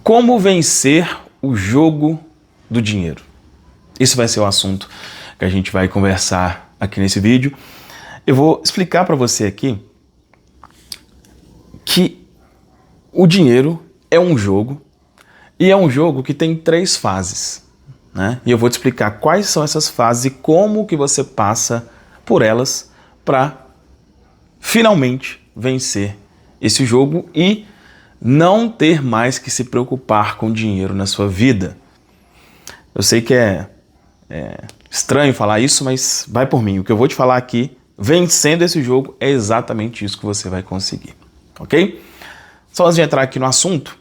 Como vencer o jogo do dinheiro? Isso vai ser o assunto que a gente vai conversar aqui nesse vídeo. Eu vou explicar para você aqui que o dinheiro é um jogo e é um jogo que tem 3 fases, né? E eu vou te explicar quais são essas fases e como que você passa por elas para finalmente vencer esse jogo e não ter mais que se preocupar com dinheiro na sua vida. Eu sei que é estranho falar isso, mas vai por mim. O que eu vou te falar aqui, vencendo esse jogo, é exatamente isso que você vai conseguir, ok? Só antes de entrar aqui no assunto,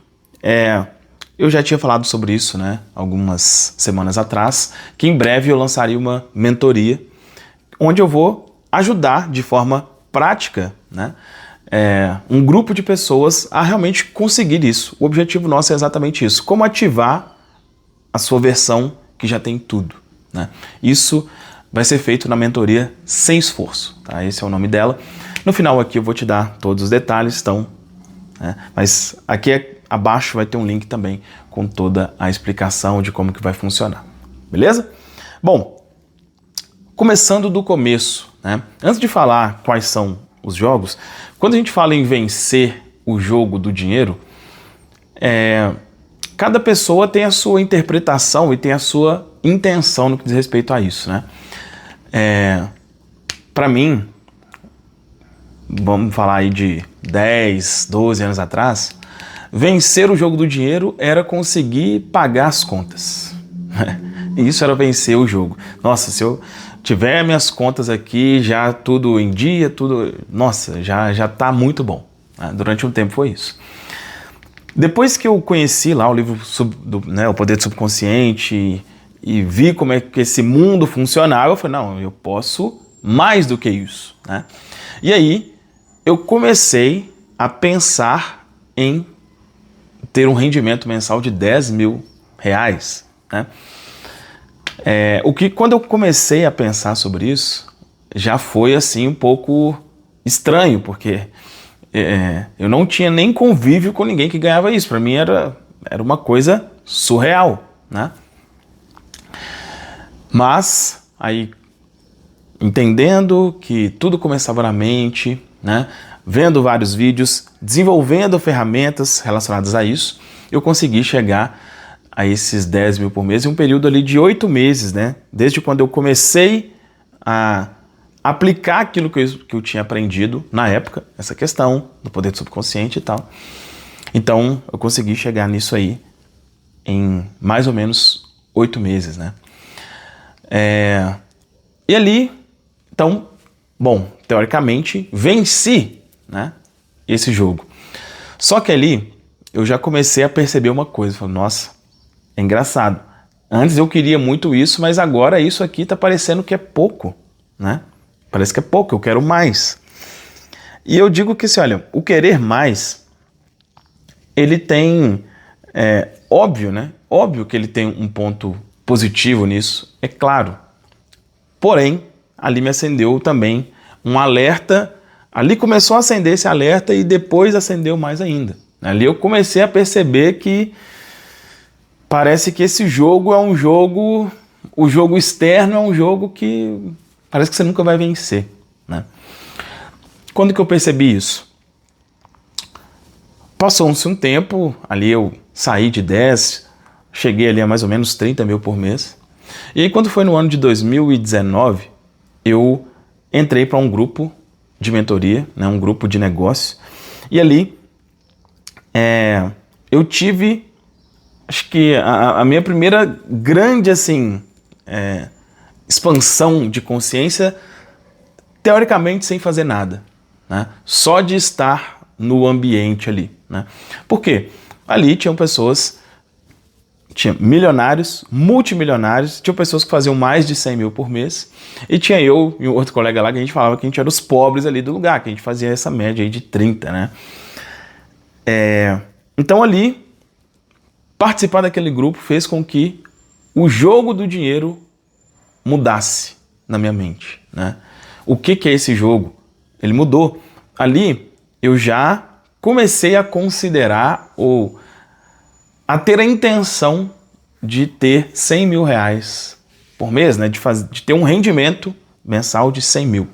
eu já tinha falado sobre isso, né, algumas semanas atrás, que em breve eu lançaria uma mentoria, onde eu vou ajudar de forma prática, né, um grupo de pessoas a realmente conseguir isso. O objetivo nosso é exatamente isso, como ativar a sua versão que já tem tudo, né? Isso vai ser feito na mentoria Sem Esforço, tá? Esse é o nome dela. No final aqui eu vou te dar todos os detalhes, mas aqui abaixo vai ter um link também com toda a explicação de como que vai funcionar, beleza? Bom, começando do começo, né? Antes de falar quais são os jogos, quando a gente fala em vencer o jogo do dinheiro, cada pessoa tem a sua interpretação e tem a sua intenção no que diz respeito a isso, né? Para mim, vamos falar aí de 10, 12 anos atrás, vencer o jogo do dinheiro era conseguir pagar as contas. Isso era vencer o jogo. Nossa, se eu tiver minhas contas aqui, já tudo em dia, tudo... Nossa, já tá muito bom. Durante um tempo foi isso. Depois que eu conheci lá o livro O Poder do Subconsciente e vi como é que esse mundo funcionava, eu falei, não, eu posso mais do que isso, né? E aí eu comecei a pensar em ter um rendimento mensal de 10 mil reais, né? Quando eu comecei a pensar sobre isso, já foi assim um pouco estranho, porque eu não tinha nem convívio com ninguém que ganhava isso. Para mim era uma coisa surreal, né? Mas aí, entendendo que tudo começava na mente, né? Vendo vários vídeos, desenvolvendo ferramentas relacionadas a isso, eu consegui chegar a esses 10 mil por mês em um período ali de 8 meses, né? Desde quando eu comecei a aplicar aquilo que eu tinha aprendido na época, essa questão do poder do subconsciente e tal. Então, eu consegui chegar nisso aí em mais ou menos 8 meses, né? E ali, então, bom, teoricamente, venci, né, esse jogo. Só que ali, eu já comecei a perceber uma coisa, falei, nossa, é engraçado. Antes eu queria muito isso, mas agora isso aqui tá parecendo que é pouco, né? Parece que é pouco, eu quero mais. E eu digo que, olha, o querer mais, ele tem, óbvio, né? Óbvio que ele tem um ponto positivo nisso, é claro. Porém, ali me acendeu também um alerta, ali começou a acender esse alerta e depois acendeu mais ainda. Ali eu comecei a perceber que parece que esse jogo é um jogo, o jogo externo é um jogo que parece que você nunca vai vencer, né? Quando que eu percebi isso? Passou-se um tempo, ali eu saí de 10, cheguei ali a mais ou menos 30 mil por mês. E aí quando foi no ano de 2019, eu entrei para um grupo de mentoria, né, um grupo de negócio. E ali eu tive, acho que a minha primeira grande assim, expansão de consciência, teoricamente sem fazer nada, né? Só de estar no ambiente ali, né? Por quê? Ali tinham pessoas, tinha milionários, multimilionários, tinha pessoas que faziam mais de 100 mil por mês, e tinha eu e um outro colega lá que a gente falava que a gente era os pobres ali do lugar, que a gente fazia essa média aí de 30, né? Então ali, participar daquele grupo fez com que o jogo do dinheiro mudasse na minha mente, né? O que é esse jogo? Ele mudou. Ali eu já comecei a considerar ou a ter a intenção de ter 100 mil reais por mês, né? De ter um rendimento mensal de 100 mil.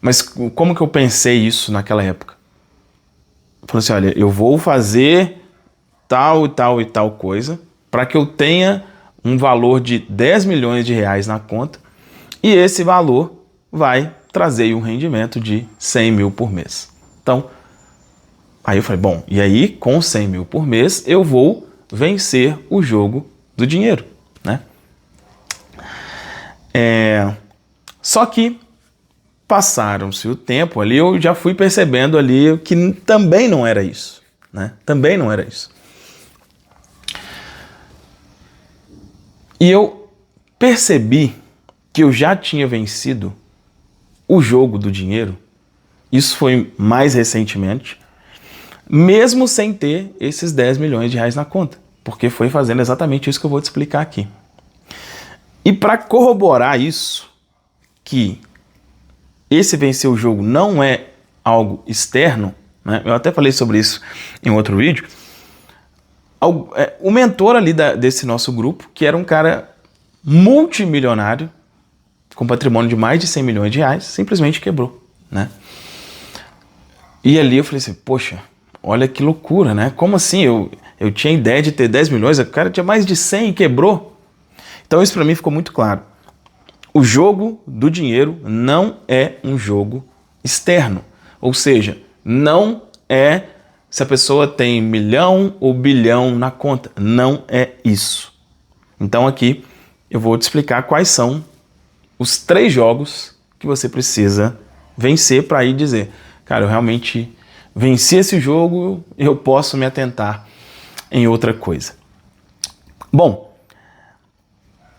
Mas como que eu pensei isso naquela época? Eu falei assim, olha, eu vou fazer tal e tal e tal coisa para que eu tenha um valor de 10 milhões de reais na conta e esse valor vai trazer um rendimento de 100 mil por mês. Então, aí eu falei, bom, e aí com 100 mil por mês eu vou vencer o jogo do dinheiro, né? Só que passaram-se o tempo ali, eu já fui percebendo ali que também não era isso, né? Também não era isso. E eu percebi que eu já tinha vencido o jogo do dinheiro, isso foi mais recentemente, mesmo sem ter esses 10 milhões de reais na conta, porque foi fazendo exatamente isso que eu vou te explicar aqui. E para corroborar isso, que esse vencer o jogo não é algo externo, né? Eu até falei sobre isso em outro vídeo, o mentor ali desse nosso grupo, que era um cara multimilionário, com patrimônio de mais de 100 milhões de reais, simplesmente quebrou, né? E ali eu falei assim, poxa, olha que loucura, né? Como assim? Eu tinha ideia de ter 10 milhões, o cara tinha mais de 100 e quebrou. Então isso para mim ficou muito claro. O jogo do dinheiro não é um jogo externo. Ou seja, não é se a pessoa tem milhão ou bilhão na conta. Não é isso. Então aqui eu vou te explicar quais são os 3 jogos que você precisa vencer para aí dizer, cara, eu realmente venci esse jogo, eu posso me atentar em outra coisa. Bom,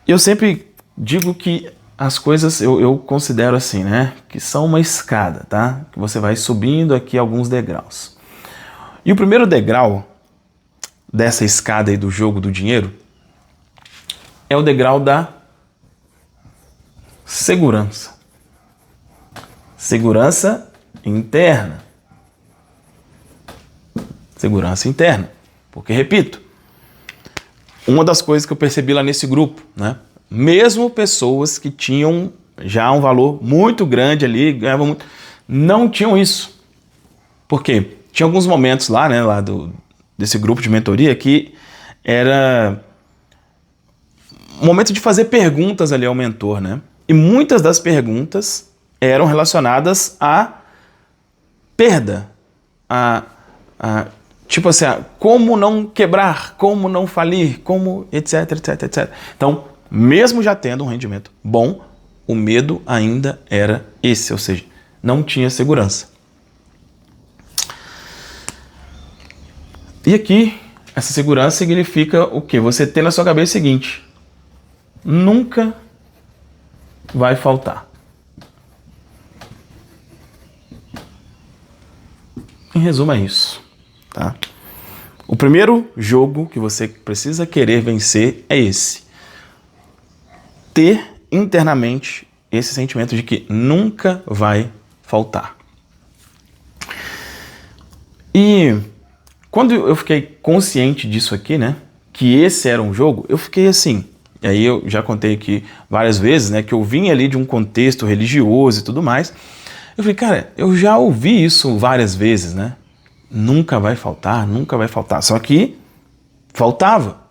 eu sempre digo que as coisas eu considero assim, né? Que são uma escada, tá? Que você vai subindo aqui alguns degraus. E o primeiro degrau dessa escada aí do jogo do dinheiro é o degrau da segurança. Segurança interna. Segurança interna. Porque, repito, uma das coisas que eu percebi lá nesse grupo, né? Mesmo pessoas que tinham já um valor muito grande ali, ganhavam muito, não tinham isso. Por quê? Tinha alguns momentos lá, né, desse grupo de mentoria que era um momento de fazer perguntas ali ao mentor, né? E muitas das perguntas eram relacionadas à perda, tipo assim, como não quebrar, como não falir, como etc, etc, etc. Então, mesmo já tendo um rendimento bom, o medo ainda era esse, ou seja, não tinha segurança. E aqui, essa segurança significa o quê? Você ter na sua cabeça o seguinte, nunca vai faltar. Em resumo é isso, tá? O primeiro jogo que você precisa querer vencer é esse. Ter internamente esse sentimento de que nunca vai faltar. E quando eu fiquei consciente disso aqui, né, que esse era um jogo, eu fiquei assim, e aí eu já contei aqui várias vezes, né, que eu vim ali de um contexto religioso e tudo mais, eu falei, cara, eu já ouvi isso várias vezes, né, nunca vai faltar, só que faltava.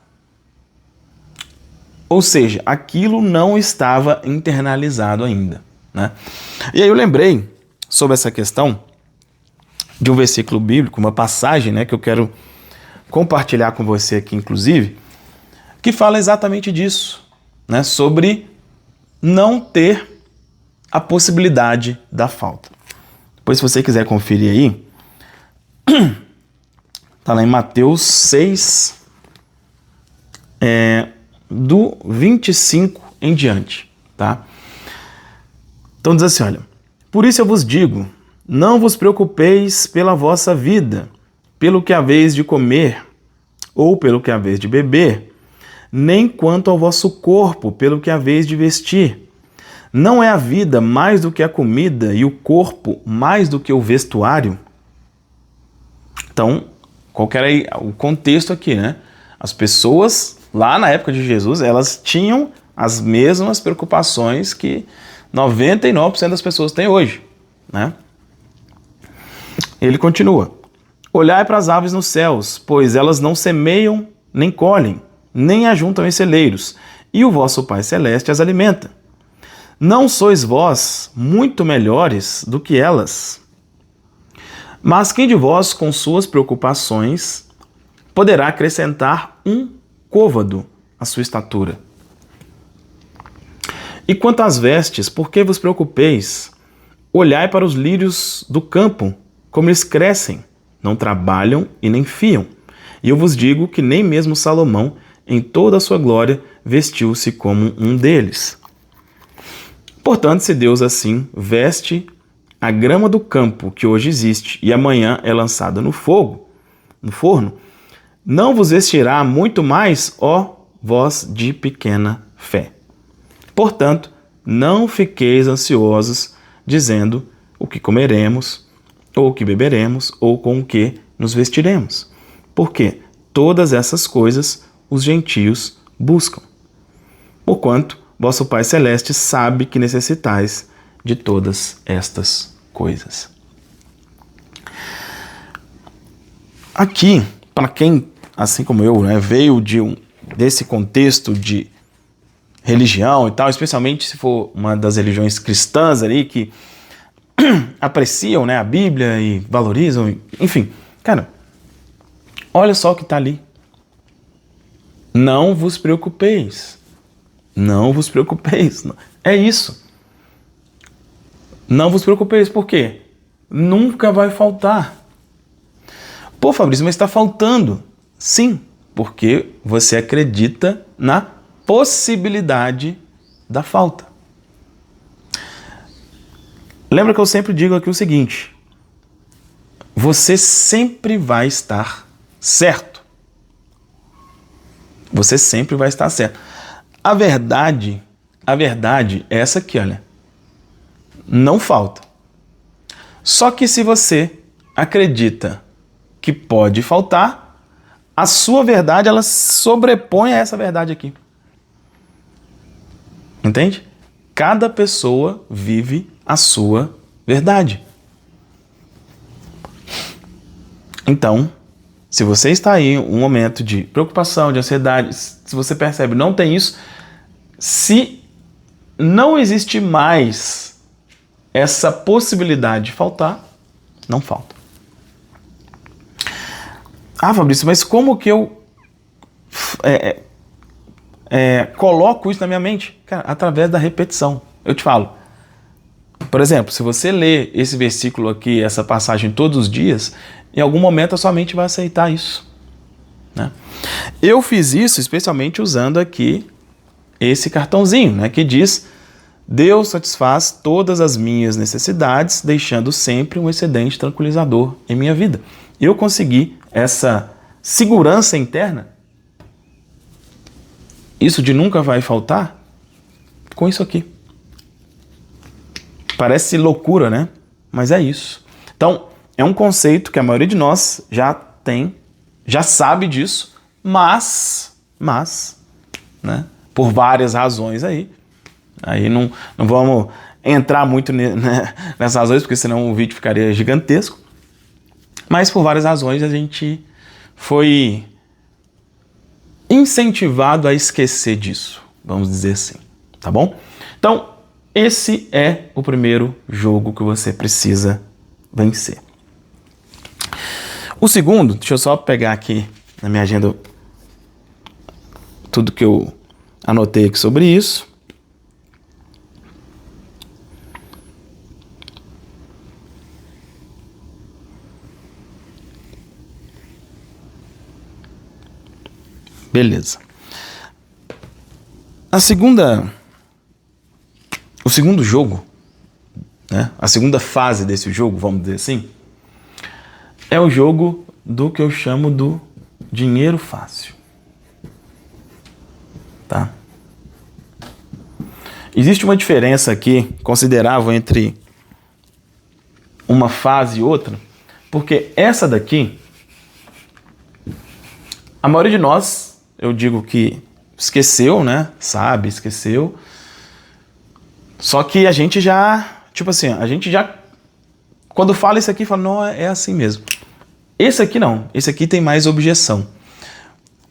Ou seja, aquilo não estava internalizado ainda, né? E aí eu lembrei sobre essa questão de um versículo bíblico, uma passagem, né, que eu quero compartilhar com você aqui, inclusive, que fala exatamente disso, né, sobre não ter a possibilidade da falta. Depois, se você quiser conferir aí, tá lá em Mateus 6, do 25 em diante, tá? Então diz assim, olha, por isso eu vos digo, não vos preocupeis pela vossa vida, pelo que haveis de comer, ou pelo que haveis de beber, nem quanto ao vosso corpo, pelo que haveis de vestir. Não é a vida mais do que a comida, e o corpo mais do que o vestuário? Então, qual que era o contexto aqui, né? As pessoas, lá na época de Jesus, elas tinham as mesmas preocupações que 99% das pessoas têm hoje, né? Ele continua: olhai para as aves nos céus, pois elas não semeiam, nem colhem, nem ajuntam em celeiros, e o vosso Pai Celeste as alimenta. Não sois vós muito melhores do que elas? Mas quem de vós, com suas preocupações, poderá acrescentar um côvado à sua estatura? E quanto às vestes, por que vos preocupeis? Olhai para os lírios do campo, como eles crescem, não trabalham e nem fiam. E eu vos digo que nem mesmo Salomão, em toda a sua glória, vestiu-se como um deles. Portanto, se Deus assim veste a grama do campo que hoje existe e amanhã é lançada no forno, não vos vestirá muito mais, ó vós de pequena fé. Portanto, não fiqueis ansiosos, dizendo o que comeremos, ou o que beberemos, ou com o que nos vestiremos. Porque todas essas coisas os gentios buscam. Porquanto vosso Pai Celeste sabe que necessitais de todas estas coisas. Aqui, para quem, assim como eu, né, veio desse contexto de religião e tal, especialmente se for uma das religiões cristãs ali que apreciam, né, a Bíblia e valorizam, enfim, cara, olha só o que está ali. Não vos preocupeis. Não vos preocupeis. É isso. Não vos preocupeis. Por quê? Nunca vai faltar. Pô, Fabrício, mas está faltando. Sim, porque você acredita na possibilidade da falta. Lembra que eu sempre digo aqui o seguinte: você sempre vai estar certo. Você sempre vai estar certo. A verdade é essa aqui, olha. Não falta. Só que se você acredita que pode faltar, a sua verdade, ela sobrepõe a essa verdade aqui. Entende? Cada pessoa vive a sua verdade. Então, se você está aí em um momento de preocupação, de ansiedade, se você percebe não tem isso, se não existe mais essa possibilidade de faltar, não falta. Ah, Fabrício, mas como que eu coloco isso na minha mente? Cara, através da repetição. Eu te falo. Por exemplo, se você lê esse versículo aqui, essa passagem todos os dias, em algum momento a sua mente vai aceitar isso, né? Eu fiz isso especialmente usando aqui esse cartãozinho, né, que diz: Deus satisfaz todas as minhas necessidades, deixando sempre um excedente tranquilizador em minha vida. Eu consegui essa segurança interna, isso de nunca vai faltar, com isso aqui. Parece loucura, né? Mas é isso. Então, é um conceito que a maioria de nós já tem, já sabe disso, mas, né, por várias razões aí não vamos entrar muito nessas razões, porque senão o vídeo ficaria gigantesco, mas por várias razões a gente foi incentivado a esquecer disso, vamos dizer assim, tá bom? Então, esse é o primeiro jogo que você precisa vencer. O segundo, deixa eu só pegar aqui na minha agenda tudo que eu anotei aqui sobre isso. Beleza. O segundo jogo, né? A segunda fase desse jogo, vamos dizer assim, é o jogo do que eu chamo do dinheiro fácil. Tá? Existe uma diferença aqui considerável entre uma fase e outra, porque essa daqui A maioria de nós, eu digo que esqueceu, né? Sabe, esqueceu. Só que a gente já, tipo assim, a gente já, quando fala isso aqui, fala, não, é assim mesmo. Esse aqui não, esse aqui tem mais objeção.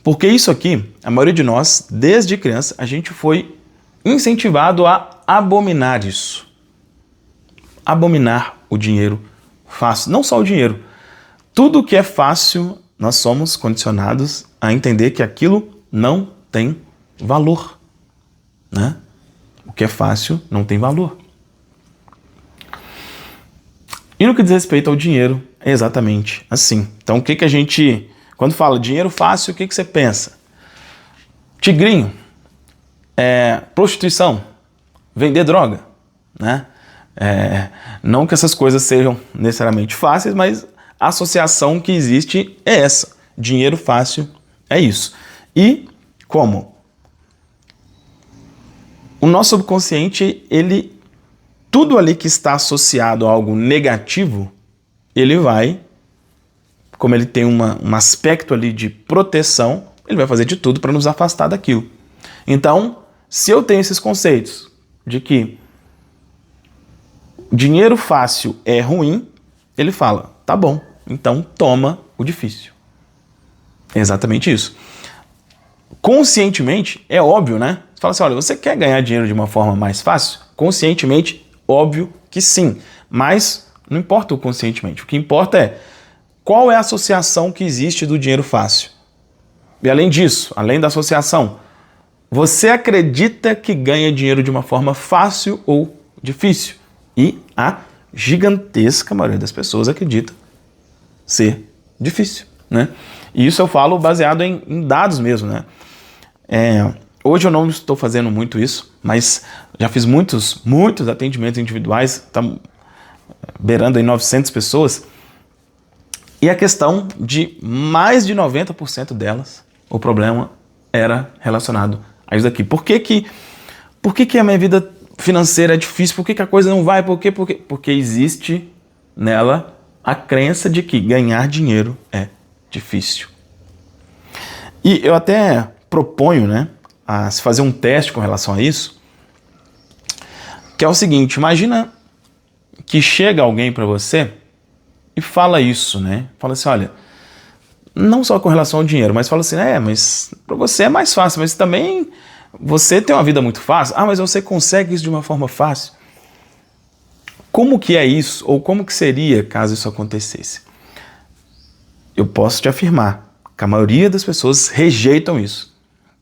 Porque isso aqui, a maioria de nós, desde criança, a gente foi incentivado a abominar isso. Abominar o dinheiro fácil. Não só o dinheiro. Tudo que é fácil, nós somos condicionados a entender que aquilo não tem valor, né? O que é fácil não tem valor. E no que diz respeito ao dinheiro, é exatamente assim. Então, o que a gente... Quando fala dinheiro fácil, o que você pensa? Tigrinho, prostituição, vender droga, né? Não que essas coisas sejam necessariamente fáceis, mas a associação que existe é essa. Dinheiro fácil é isso. E como? O nosso subconsciente, tudo ali que está associado a algo negativo, ele vai, como ele tem um aspecto ali de proteção, ele vai fazer de tudo para nos afastar daquilo. Então, se eu tenho esses conceitos de que dinheiro fácil é ruim, ele fala, tá bom, então toma o difícil. É exatamente isso. Conscientemente, é óbvio, né? Você fala assim, olha, você quer ganhar dinheiro de uma forma mais fácil? Conscientemente, óbvio que sim. Mas não importa o conscientemente. O que importa é qual é a associação que existe do dinheiro fácil. E além disso, além da associação, você acredita que ganha dinheiro de uma forma fácil ou difícil? E a gigantesca maioria das pessoas acredita ser difícil, né? E isso eu falo baseado em dados mesmo, né? Hoje eu não estou fazendo muito isso, mas já fiz muitos atendimentos individuais, tá beirando aí 900 pessoas, e a questão de mais de 90% delas, o problema era relacionado a isso aqui. Por que a minha vida financeira é difícil? Por que a coisa não vai? Porque existe nela a crença de que ganhar dinheiro é difícil. E eu até proponho, né, a se fazer um teste com relação a isso, que é o seguinte, imagina que chega alguém para você e fala isso, né? Fala assim, olha, não só com relação ao dinheiro, mas fala assim, mas para você é mais fácil, mas também você tem uma vida muito fácil. Ah, mas você consegue isso de uma forma fácil. Como que é isso? Ou como que seria caso isso acontecesse? Eu posso te afirmar que a maioria das pessoas rejeitam isso.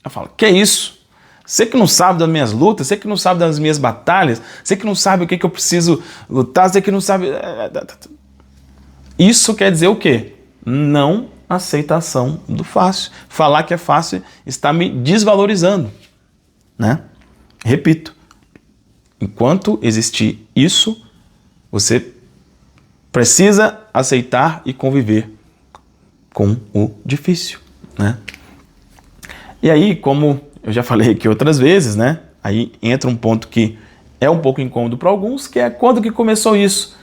Eu falo, que é isso? Você que não sabe das minhas lutas, você que não sabe das minhas batalhas, você que não sabe o que eu preciso lutar, você que não sabe... Isso quer dizer o quê? Não aceitação do fácil. Falar que é fácil está me desvalorizando, né? Repito, enquanto existir isso, você precisa aceitar e conviver com o difícil, né? E aí, como eu já falei aqui outras vezes, né? Aí entra um ponto que é um pouco incômodo para alguns, que é quando que começou isso?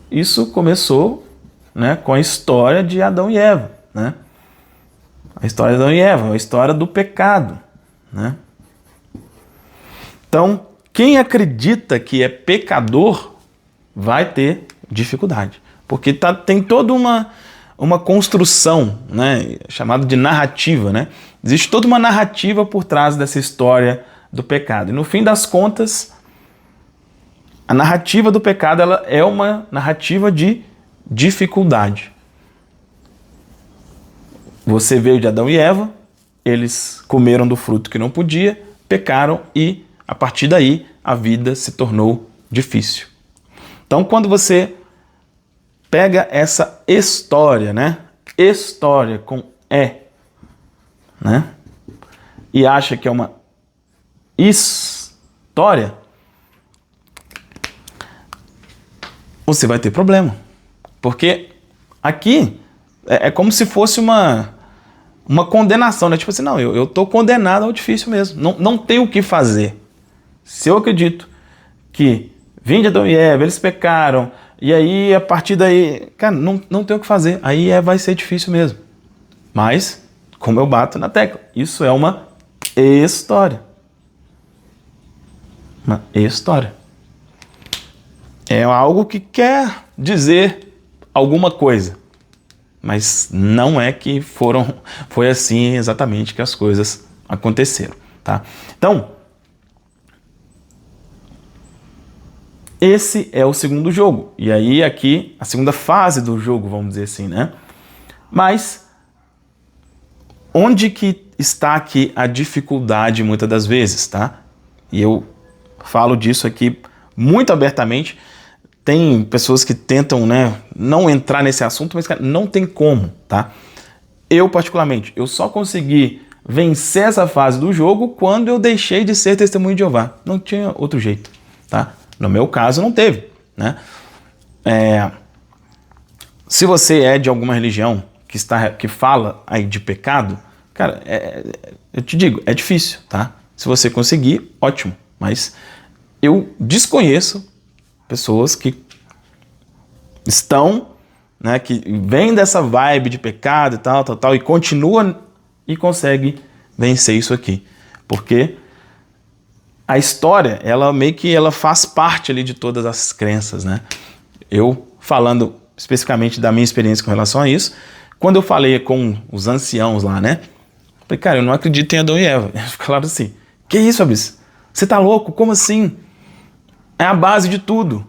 Isso começou, né, com a história de Adão e Eva, né? A história de Adão e Eva, a história do pecado, né? Então, quem acredita que é pecador vai ter dificuldade, porque tem toda uma construção, né, chamada de narrativa, né? Existe toda uma narrativa por trás dessa história do pecado. E no fim das contas, a narrativa do pecado ela é uma narrativa de dificuldade. Você veio de Adão e Eva, eles comeram do fruto que não podia, pecaram e, a partir daí, a vida se tornou difícil. Então, quando você pega essa história, né? História com E, né? E acha que é uma história, você vai ter problema. Porque aqui é como se fosse uma condenação, né? Tipo assim, não, eu tô condenado ao difícil mesmo. Não tenho o que fazer. Se eu acredito que vim de Adão e Eva, eles pecaram, e aí a partir daí, cara, não tem o que fazer. Aí vai ser difícil mesmo. Mas como eu bato na tecla. Isso é uma história. Uma história. É algo que quer dizer alguma coisa, mas não é que foi assim exatamente que as coisas aconteceram, tá? Então, esse é o segundo jogo. E aí aqui, a segunda fase do jogo, vamos dizer assim, né? Mas, onde que está aqui a dificuldade muitas das vezes, tá? E eu falo disso aqui muito abertamente. Tem pessoas que tentam, né, não entrar nesse assunto, mas cara, não tem como, tá? Eu, particularmente, eu só consegui vencer essa fase do jogo quando eu deixei de ser testemunho de Jeová. Não tinha outro jeito, tá? No meu caso, não teve, né? Se você é de alguma religião que fala aí de pecado, cara, eu te digo, é difícil, tá? Se você conseguir, ótimo. Mas eu desconheço pessoas que estão, né, que vêm dessa vibe de pecado e tal, e continuam e conseguem vencer isso aqui. Porque a história, ela meio que ela faz parte ali de todas as crenças, né? Eu, falando especificamente da minha experiência com relação a isso, quando eu falei com os anciãos lá, né? Falei, cara, eu não acredito em Adão e Eva. Eles falaram assim, que isso, Abis? Você tá louco? Como assim? É a base de tudo.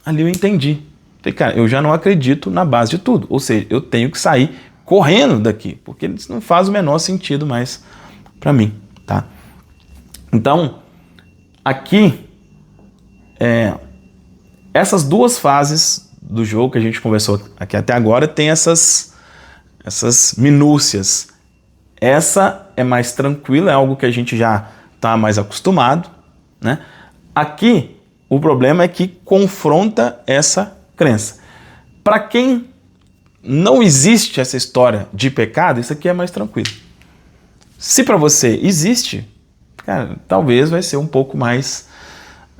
Ali eu entendi. Falei, cara, eu já não acredito na base de tudo. Ou seja, eu tenho que sair correndo daqui, porque isso não faz o menor sentido mais para mim, tá? Então, aqui, essas duas fases do jogo que a gente conversou aqui até agora tem essas minúcias. Essa é mais tranquila, é algo que a gente já está mais acostumado, né? Aqui, o problema é que confronta essa crença. Para quem não existe essa história de pecado, isso aqui é mais tranquilo. Se para você existe, cara, talvez vai ser um pouco mais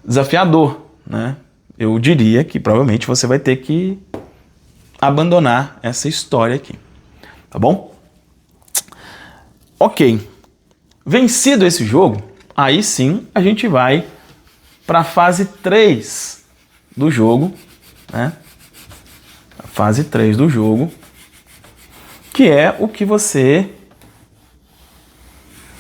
desafiador, né? Eu diria que provavelmente você vai ter que abandonar essa história aqui, tá bom? Ok. Vencido esse jogo, aí sim a gente vai para a fase 3 do jogo, né? A fase 3 do jogo, que é o que você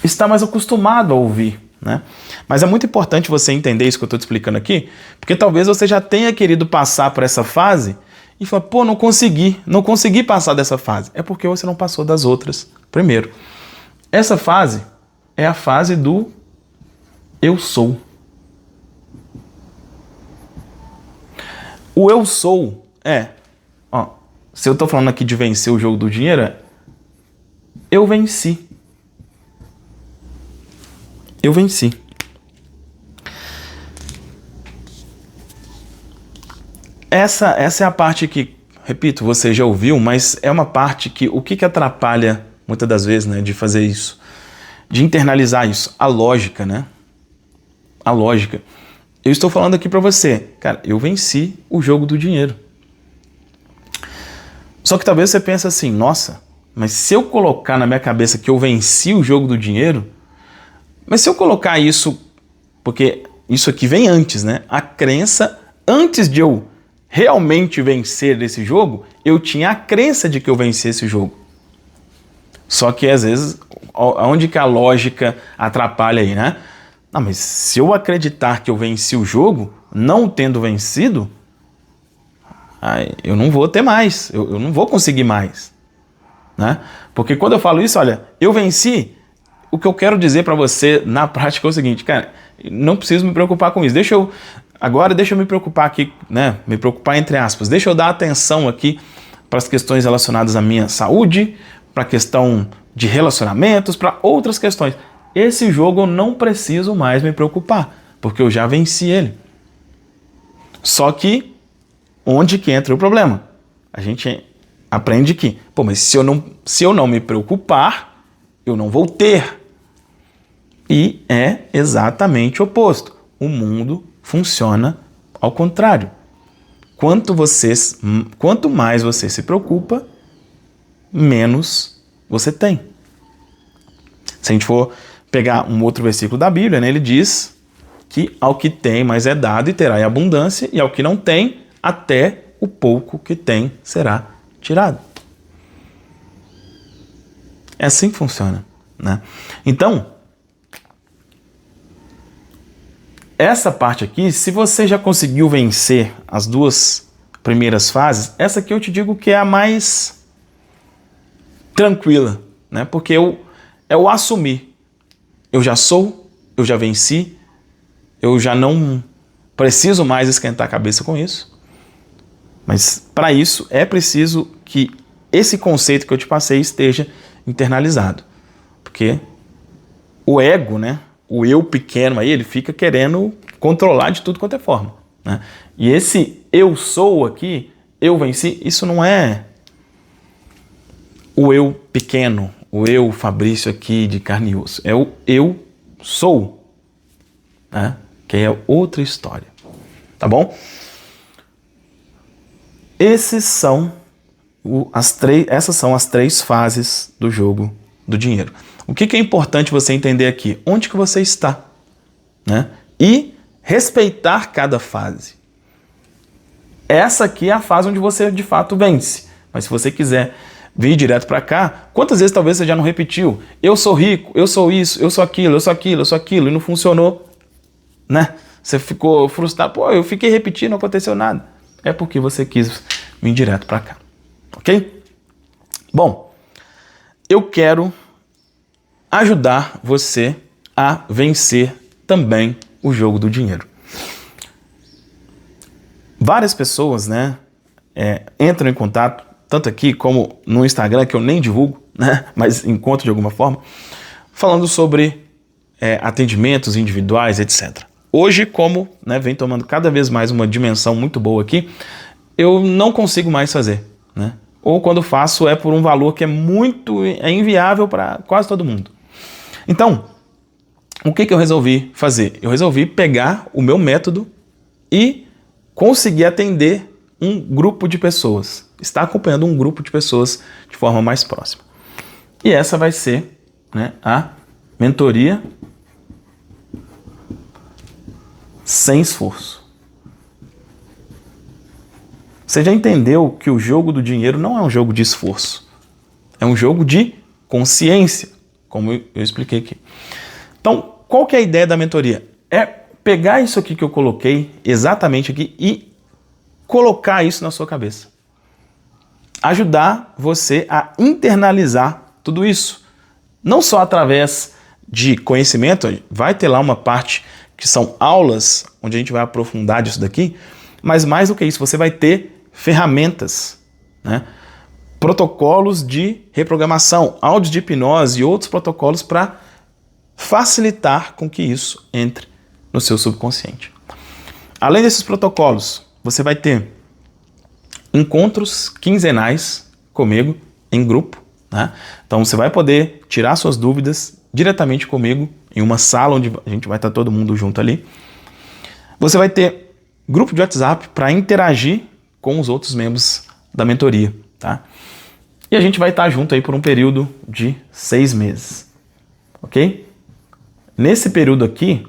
está mais acostumado a ouvir, né? Mas é muito importante você entender isso que eu estou te explicando aqui, porque talvez você já tenha querido passar por essa fase e falar, pô, não consegui passar dessa fase. É porque você não passou das outras primeiro. Essa fase é a fase do eu sou. O eu sou se eu estou falando aqui de vencer o jogo do dinheiro, eu venci. Eu venci. Essa é a parte que, repito, você já ouviu, mas é uma parte que, o que atrapalha muitas das vezes, né, de fazer isso? De internalizar isso? A lógica, né? A lógica. Eu estou falando aqui para você, cara, eu venci o jogo do dinheiro. Só que talvez você pense assim, nossa, mas se eu colocar na minha cabeça que eu venci o jogo do dinheiro, mas se eu colocar isso, porque isso aqui vem antes, né? A crença, antes de eu realmente vencer esse jogo, eu tinha a crença de que eu venci esse jogo. Só que às vezes, onde que a lógica atrapalha aí, né? Não, mas se eu acreditar que eu venci o jogo, não tendo vencido, eu não vou ter mais, eu não vou conseguir mais, né? Porque quando eu falo isso, olha, eu venci, o que eu quero dizer para você na prática é o seguinte, cara, não preciso me preocupar com isso, deixa eu me preocupar aqui, né? Me preocupar entre aspas, deixa eu dar atenção aqui para as questões relacionadas à minha saúde, para a questão de relacionamentos, para outras questões. Esse jogo eu não preciso mais me preocupar, porque eu já venci ele. Só que, onde que entra o problema? A gente aprende que, pô, mas se eu não me preocupar, eu não vou ter. E é exatamente o oposto. O mundo funciona ao contrário. Quanto mais você se preocupa, menos você tem. Se a gente for pegar um outro versículo da Bíblia, né, ele diz que ao que tem mais é dado e terá em abundância, e ao que não tem, até o pouco que tem será tirado. É assim que funciona, né? Então, essa parte aqui, se você já conseguiu vencer as duas primeiras fases, essa aqui eu te digo que é a mais tranquila, né? Porque é o assumir. Eu já sou, eu já venci, eu já não preciso mais esquentar a cabeça com isso. Mas para isso é preciso que esse conceito que eu te passei esteja internalizado. Porque o ego, né? O eu pequeno aí, ele fica querendo controlar de tudo quanto é forma, né? E esse eu sou aqui, eu venci, isso não é o eu pequeno, o eu Fabrício aqui de carne e osso. É o eu sou, né? Que é outra história, tá bom? Essas são as três fases do jogo do dinheiro. O que é importante você entender aqui? Onde que você está, né? E respeitar cada fase. Essa aqui é a fase onde você de fato vence. Mas se você quiser vir direto para cá, quantas vezes talvez você já não repetiu? Eu sou rico, eu sou isso, eu sou aquilo, eu sou aquilo, eu sou aquilo, e não funcionou, né? Você ficou frustrado. Pô, eu fiquei repetindo, não aconteceu nada. É porque você quis vir direto para cá, ok? Bom, eu quero ajudar você a vencer também o jogo do dinheiro. Várias pessoas, né, entram em contato, tanto aqui como no Instagram, que eu nem divulgo, né, mas encontro de alguma forma, falando sobre atendimentos individuais, etc. Hoje, como, né, vem tomando cada vez mais uma dimensão muito boa aqui, eu não consigo mais fazer, né? Ou quando faço é por um valor que é inviável para quase todo mundo. Então, o que eu resolvi fazer? Eu resolvi pegar o meu método e conseguir atender um grupo de pessoas. Estar acompanhando um grupo de pessoas de forma mais próxima. E essa vai ser, né, a mentoria sem esforço. Você já entendeu que o jogo do dinheiro não é um jogo de esforço. É um jogo de consciência, como eu expliquei aqui. Então, qual que é a ideia da mentoria? É pegar isso aqui que eu coloquei exatamente aqui e colocar isso na sua cabeça. Ajudar você a internalizar tudo isso. Não só através de conhecimento, vai ter lá uma parte que são aulas, onde a gente vai aprofundar disso daqui, mas mais do que isso, você vai ter ferramentas, né? Protocolos de reprogramação, áudios de hipnose e outros protocolos para facilitar com que isso entre no seu subconsciente. Além desses protocolos, você vai ter encontros quinzenais comigo em grupo, né? Então você vai poder tirar suas dúvidas diretamente comigo em uma sala onde a gente vai estar todo mundo junto ali. Você vai ter grupo de WhatsApp para interagir com os outros membros da mentoria, tá? E a gente vai estar junto aí por um período de 6 meses, ok? Nesse período aqui,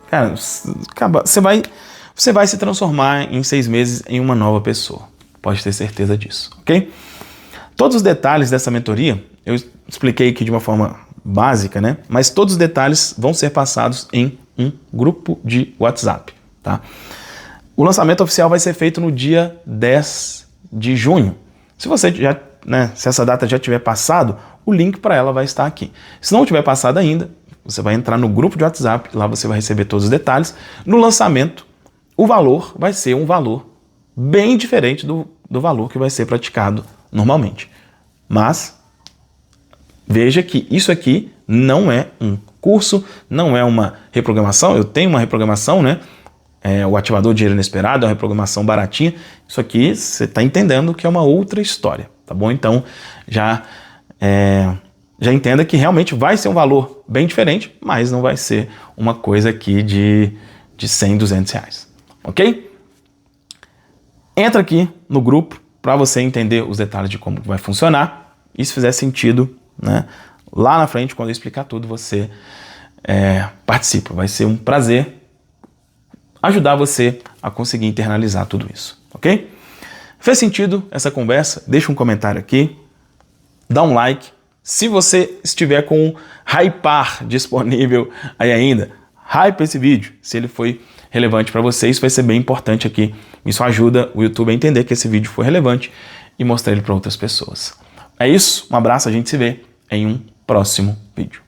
cara, você vai se transformar em 6 meses em uma nova pessoa. Pode ter certeza disso, ok? Todos os detalhes dessa mentoria, eu expliquei aqui de uma forma básica, né? Mas todos os detalhes vão ser passados em um grupo de WhatsApp, tá? O lançamento oficial vai ser feito no dia 10 de junho. Se você já, né, se essa data já tiver passado, o link para ela vai estar aqui. Se não tiver passado ainda, você vai entrar no grupo de WhatsApp, lá você vai receber todos os detalhes. No lançamento, o valor vai ser um valor bem diferente do valor que vai ser praticado normalmente. Mas veja que isso aqui não é um curso, não é uma reprogramação. Eu tenho uma reprogramação, né? O ativador de dinheiro inesperado, é uma reprogramação baratinha. Isso aqui você está entendendo que é uma outra história, tá bom? Então já entenda que realmente vai ser um valor bem diferente, mas não vai ser uma coisa aqui de 100, 200 reais, ok? Entra aqui no grupo para você entender os detalhes de como vai funcionar e se fizer sentido, né, lá na frente, quando eu explicar tudo, você participa. Vai ser um prazer ajudar você a conseguir internalizar tudo isso, ok? Fez sentido essa conversa? Deixa um comentário aqui, dá um like. Se você estiver com o Hypar disponível aí ainda, hype esse vídeo. Se ele foi relevante para você, isso vai ser bem importante aqui. Isso ajuda o YouTube a entender que esse vídeo foi relevante e mostrar ele para outras pessoas. É isso, um abraço, a gente se vê em um próximo vídeo.